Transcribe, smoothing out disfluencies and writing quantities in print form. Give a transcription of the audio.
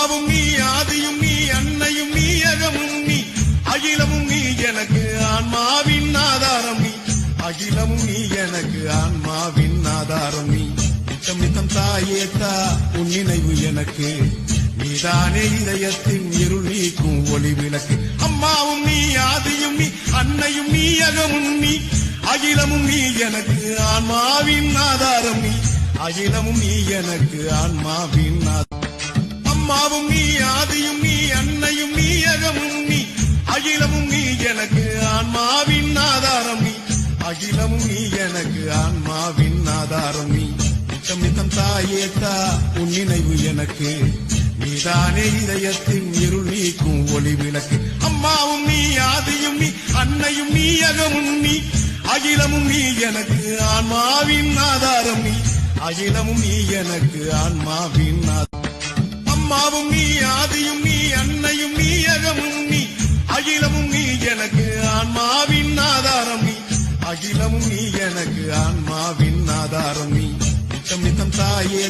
அம்மாவும் நீ ஆதியும் நீ அன்னையும் நீ அகமும் நீ அகிலமும் நீ எனக்கு ஆன்மாவின் ஆதாரம் நீ அகிலமும் நீ எனக்கு ஆன்மாவின் ஆதாரம் நீ நித்தம் நித்தம் தாயே தா உன் நினைவு எனக்கு நீதானே இதயத்தின் இருள் நீக்கும் ஒளி விளக்கு அம்மாவும் நீ ஆதியும் நீ அன்னையும் நீ அகமும் நீ அகிலமும் நீ எனக்கு ஆன்மாவின் ஆதாரம் நீ அகிலமும் நீ எனக்கு ஆன்மாவின் அம்மாவும் நீ ஆதியும் நீ அன்னையும் நீ அகமும் நீ அகிலமும் நீ எனக்கு ஆன்மாவின் ஆதாரம் நீ அகிலமும் நீ எனக்கு ஆன்மாவின் ஆதாரம் நீ நித்தம் நித்தம் தாயே தா உன் நினைவு எனக்கு நீதானே இதயத்தின் இருள் நீக்கும் ஒளி விளக்கு அம்மாவும் நீ ஆதியும் நீ அன்னையும் நீ அகமும் நீ அகிலமும் நீ எனக்கு ஆன்மாவின் ஆதாரம் நீ அகிலமும் நீ எனக்கு ஆன்மாவின் அம்மாவும் நீ ஆதியும் நீ அன்னையும் நீ அகமும் நீ அகிலமும் நீ எனக்கு ஆன்மாவின் ஆதாரம் நீ அகிலமும் நீ எனக்கு ஆன்மாவின் ஆதாரம் நீ நித்தம் நித்தம் தாயே